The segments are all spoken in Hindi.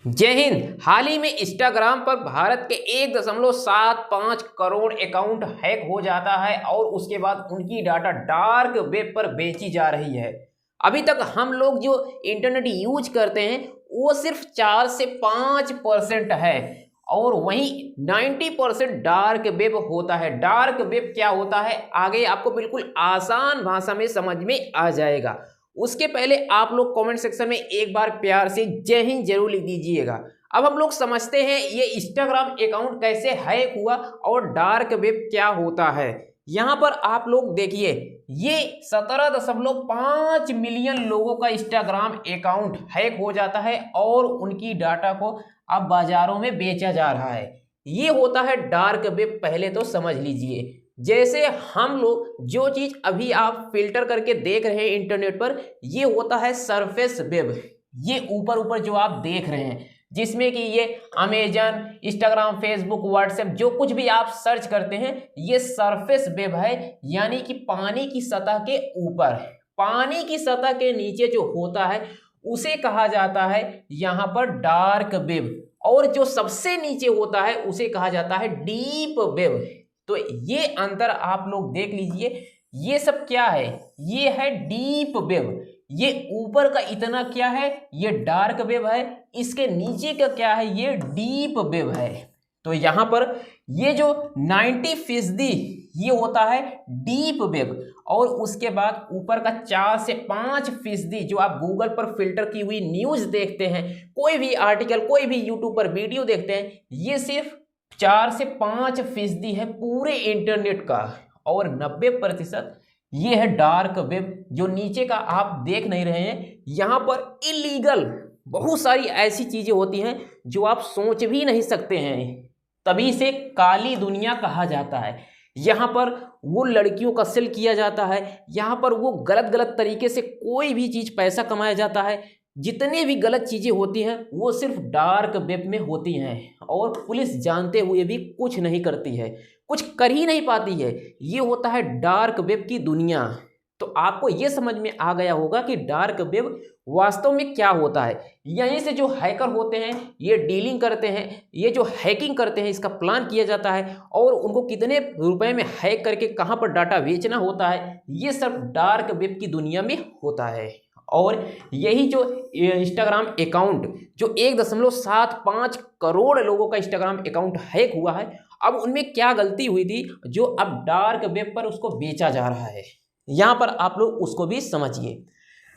जय हिंद। हाल ही में इंस्टाग्राम पर भारत के 1.75 करोड़ अकाउंट हैक हो जाता है और उसके बाद उनकी डाटा डार्क वेब पर बेची जा रही है। अभी तक हम लोग जो इंटरनेट यूज करते हैं वो सिर्फ 4 से 5% है और वहीं 90% डार्क वेब होता है। डार्क वेब क्या होता है आगे आपको बिल्कुल आसान भाषा में समझ में आ जाएगा। उसके पहले आप लोग कमेंट सेक्शन में एक बार प्यार से जय हिंद जरूर लिख दीजिएगा। अब हम लोग समझते हैं ये इंस्टाग्राम अकाउंट कैसे हैक हुआ और डार्क वेब क्या होता है। यहाँ पर आप लोग देखिए, ये 17.5 मिलियन लोगों का इंस्टाग्राम अकाउंट हैक हो जाता है और उनकी डाटा को अब बाजारों में बेचा जा रहा है। ये होता है डार्क वेब। पहले तो समझ लीजिए, जैसे हम लोग जो चीज अभी आप फिल्टर करके देख रहे हैं इंटरनेट पर, ये होता है सरफेस वेब। ये ऊपर ऊपर जो आप देख रहे हैं जिसमें कि ये अमेजन, इंस्टाग्राम, फेसबुक, व्हाट्सएप जो कुछ भी आप सर्च करते हैं ये सरफेस वेब है, यानी कि पानी की सतह के ऊपर। पानी की सतह के नीचे जो होता है उसे कहा जाता है यहाँ पर डार्क वेब, और जो सबसे नीचे होता है उसे कहा जाता है डीप वेब। तो ये अंतर आप लोग देख लीजिए। ये सब क्या है, ये है डीप वेब। ये ऊपर का इतना क्या है, ये डार्क वेब है। इसके नीचे का क्या है, ये डीप वेब है। तो यहां पर ये जो 90% ये होता है डीप वेब, और उसके बाद ऊपर का 4 से 5% जो आप गूगल पर फिल्टर की हुई न्यूज देखते हैं, कोई भी आर्टिकल, कोई भी यूट्यूब पर वीडियो देखते हैं, ये सिर्फ 4 से 5% है पूरे इंटरनेट का, और 90% ये है डार्क वेब जो नीचे का आप देख नहीं रहे हैं। यहां पर इलीगल बहुत सारी ऐसी चीजें होती हैं जो आप सोच भी नहीं सकते हैं, तभी से काली दुनिया कहा जाता है। यहाँ पर वो लड़कियों का सेल किया जाता है, यहाँ पर वो गलत गलत तरीके से कोई भी चीज पैसा कमाया जाता है। जितनी भी गलत चीजें होती हैं वो सिर्फ डार्क वेब में होती हैं, और पुलिस जानते हुए भी कुछ नहीं करती है, कुछ कर ही नहीं पाती है। ये होता है डार्क वेब की दुनिया। तो आपको ये समझ में आ गया होगा कि डार्क वेब वास्तव में क्या होता है। यहीं से जो हैकर होते हैं ये डीलिंग करते हैं, ये जो हैकिंग करते हैं इसका प्लान किया जाता है, और उनको कितने रुपए में हैक करके कहाँ पर डाटा बेचना होता है, ये सब डार्क वेब की दुनिया में होता है। और यही जो इंस्टाग्राम अकाउंट जो 1.75 करोड़ लोगों का इंस्टाग्राम अकाउंट हैक हुआ है, अब उनमें क्या गलती हुई थी जो अब डार्क वेब पर उसको बेचा जा रहा है। यहां पर आप लोग उसको भी समझिए।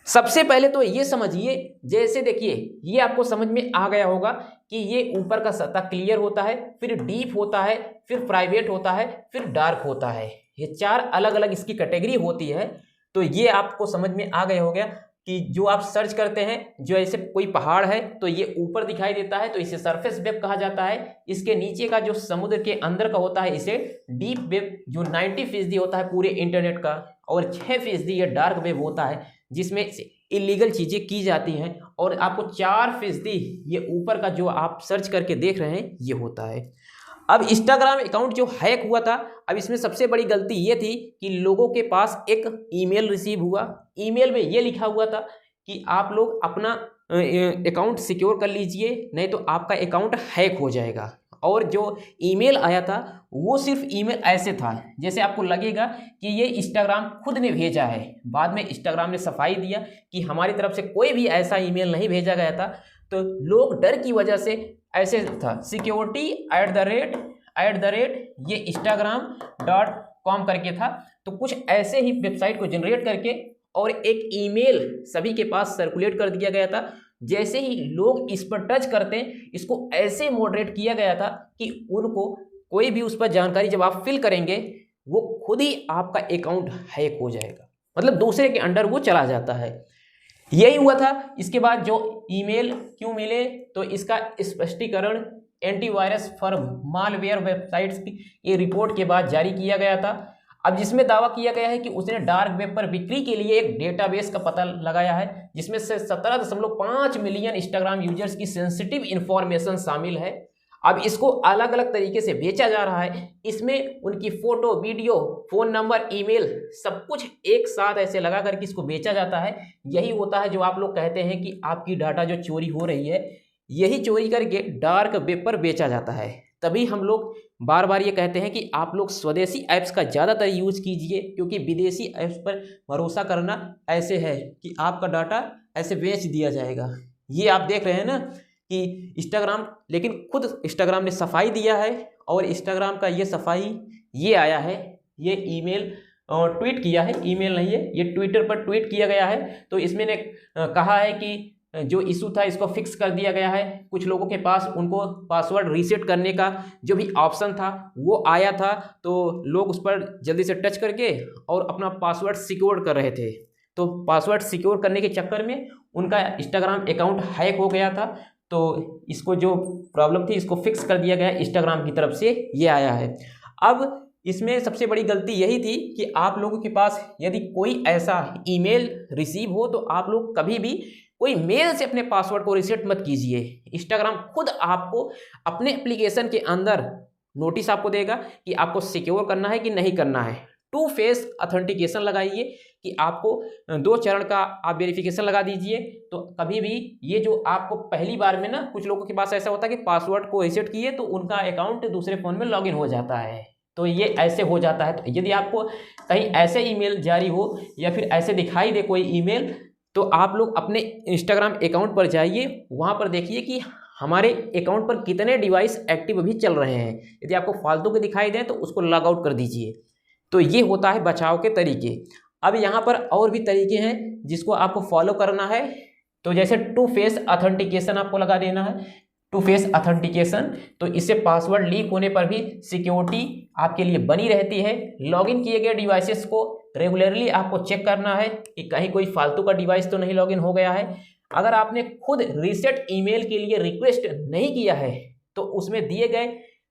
सबसे पहले तो ये समझिए, जैसे देखिए ये आपको समझ में आ गया होगा कि ये ऊपर का सतह क्लियर होता है, फिर डीप होता है, फिर प्राइवेट होता है, फिर डार्क होता है। ये 4 अलग अलग इसकी कैटेगरी होती है। तो ये आपको समझ में आ गया हो गया कि जो आप सर्च करते हैं, जो ऐसे कोई पहाड़ है तो ये ऊपर दिखाई देता है तो इसे सरफेस वेब कहा जाता है। इसके नीचे का जो समुद्र के अंदर का होता है इसे डीप वेब, जो 90% होता है पूरे इंटरनेट का, और 6% ये डार्क वेब होता है जिसमें इलीगल चीजें की जाती हैं, और आपको 4% ये ऊपर का जो आप सर्च करके देख रहे हैं ये होता है। अब इंस्टाग्राम अकाउंट जो हैक हुआ था, अब इसमें सबसे बड़ी गलती ये थी कि लोगों के पास एक ईमेल रिसीव हुआ। ईमेल में ये लिखा हुआ था कि आप लोग अपना अकाउंट सिक्योर कर लीजिए, नहीं तो आपका अकाउंट हैक हो जाएगा। और जो ईमेल आया था वो सिर्फ ईमेल ऐसे था जैसे आपको लगेगा कि ये इंस्टाग्राम खुद ने भेजा है। बाद में इंस्टाग्राम ने सफाई दिया कि हमारी तरफ से कोई भी ऐसा ईमेल नहीं भेजा गया था। तो लोग डर की वजह से, ऐसे था सिक्योरिटी @ ये instagram.com करके था, तो कुछ ऐसे ही वेबसाइट को जनरेट करके और एक ईमेल सभी के पास सर्कुलेट कर दिया गया था। जैसे ही लोग इस पर टच करते हैं, इसको ऐसे मॉडरेट किया गया था कि उनको कोई भी उस पर जानकारी जब आप फिल करेंगे वो खुद ही आपका अकाउंट हैक हो जाएगा, मतलब दूसरे के अंडर वो चला जाता है। यही हुआ था। इसके बाद जो ईमेल क्यों मिले, तो इसका स्पष्टीकरण एंटीवायरस फॉर मालवेयर वेबसाइट्स की ये रिपोर्ट के बाद जारी किया गया था। अब जिसमें दावा किया गया है कि उसने डार्क वेब पर बिक्री के लिए एक डेटाबेस का पता लगाया है जिसमें से 17.5 मिलियन इंस्टाग्राम यूजर्स की सेंसिटिव इंफॉर्मेशन शामिल है। अब इसको अलग अलग तरीके से बेचा जा रहा है। इसमें उनकी photo, video, phone number, email सब कुछ एक साथ ऐसे लगा करके इसको बेचा जाता है। यही होता है जो आप लोग कहते हैं कि आपकी डाटा जो चोरी हो रही है। यही चोरी करके डार्क वेब पर बेचा जाता है। तभी हम लोग बार बार ये कहते हैं कि आप लोग स्वदेशी ऐप्स का ज़्यादातर यूज कीजिए, क्योंकि विदेशी ऐप्स पर भरोसा करना ऐसे है कि आपका डाटा ऐसे बेच दिया जाएगा। ये आप देख रहे हैं ना कि इंस्टाग्राम, लेकिन खुद इंस्टाग्राम ने सफाई दिया है, और इंस्टाग्राम का ये सफाई ये आया है, ये ईमेल ट्वीट किया है, ईमेल नहीं है, ये ट्विटर पर ट्वीट किया गया है। तो इसमें ने कहा है कि जो इशू था इसको फिक्स कर दिया गया है। कुछ लोगों के पास उनको पासवर्ड रीसेट करने का जो भी ऑप्शन था वो आया था, तो लोग उस पर जल्दी से टच करके और अपना पासवर्ड सिक्योर कर रहे थे। तो पासवर्ड सिक्योर करने के चक्कर में उनका इंस्टाग्राम अकाउंट हैक हो गया था। तो इसको जो प्रॉब्लम थी इसको फिक्स कर दिया गया इंस्टाग्राम की तरफ से, ये आया है। अब इसमें सबसे बड़ी गलती यही थी कि आप लोगों के पास यदि कोई ऐसा ईमेल रिसीव हो तो आप लोग कभी भी कोई मेल से अपने पासवर्ड को रीसेट मत कीजिए। इंस्टाग्राम खुद आपको अपने एप्लीकेशन के अंदर नोटिस आपको देगा कि आपको सिक्योर करना है कि नहीं करना है। 2 फेस ऑथेंटिकेशन लगाइए कि आपको 2 चरण का आप वेरिफिकेशन लगा दीजिए। तो कभी भी ये जो आपको पहली बार में ना, कुछ लोगों के पास ऐसा होता है कि पासवर्ड को रीसेट किए तो उनका अकाउंट दूसरे फ़ोन में लॉगिन हो जाता है, तो ये ऐसे हो जाता है। तो यदि आपको कहीं ऐसे ईमेल जारी हो या फिर ऐसे दिखाई दे कोई ईमेल, तो आप लोग अपने इंस्टाग्राम अकाउंट पर जाइए, वहाँ पर देखिए कि हमारे अकाउंट पर कितने डिवाइस एक्टिव अभी चल रहे हैं। यदि आपको फालतू के दिखाई दें तो उसको लॉग आउट कर दीजिए। तो ये होता है बचाव के तरीके। अब यहाँ पर और भी तरीके हैं जिसको आपको फॉलो करना है। तो जैसे 2 फेस ऑथेंटिकेशन आपको लगा देना है, 2 फेस ऑथेंटिकेशन। तो इससे पासवर्ड लीक होने पर भी सिक्योरिटी आपके लिए बनी रहती है। लॉगिन किए गए डिवाइसेस को रेगुलरली आपको चेक करना है कि कहीं कोई फालतू का डिवाइस तो नहीं लॉगिन हो गया है। अगर आपने खुद रीसेट ईमेल के लिए रिक्वेस्ट नहीं किया है तो उसमें दिए गए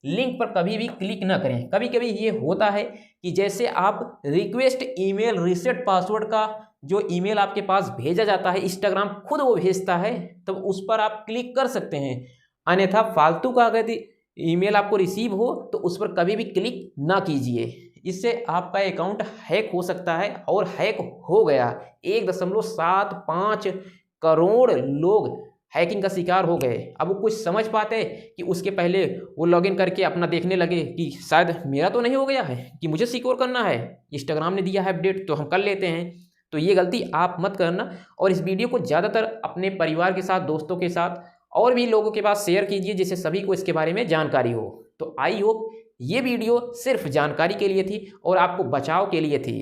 लिंक पर कभी भी क्लिक ना करें। कभी कभी ये होता है कि जैसे आप रिक्वेस्ट ईमेल रीसेट पासवर्ड का जो ईमेल आपके पास भेजा जाता है, इंस्टाग्राम खुद वो भेजता है, तब तो उस पर आप क्लिक कर सकते हैं। अन्यथा फालतू का अगर ईमेल आपको रिसीव हो तो उस पर कभी भी क्लिक ना कीजिए। इससे आपका अकाउंट हैक हो सकता है, और हैक हो गया। 1.75 करोड़ लोग हैकिंग का शिकार हो गए। अब वो कुछ समझ पाते कि उसके पहले वो लॉगिन करके अपना देखने लगे कि शायद मेरा तो नहीं हो गया है, कि मुझे सिक्योर करना है, इंस्टाग्राम ने दिया है अपडेट तो हम कर लेते हैं। तो ये गलती आप मत करना। और इस वीडियो को ज़्यादातर अपने परिवार के साथ, दोस्तों के साथ और भी लोगों के पास शेयर कीजिए जिससे सभी को इसके बारे में जानकारी हो। तो आई होप ये वीडियो सिर्फ जानकारी के लिए थी और आपको बचाव के लिए थी।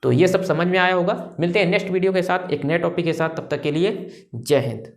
तो ये सब समझ में आया होगा। मिलते हैं नेक्स्ट वीडियो के साथ, एक नए टॉपिक के साथ। तब तक के लिए जय हिंद।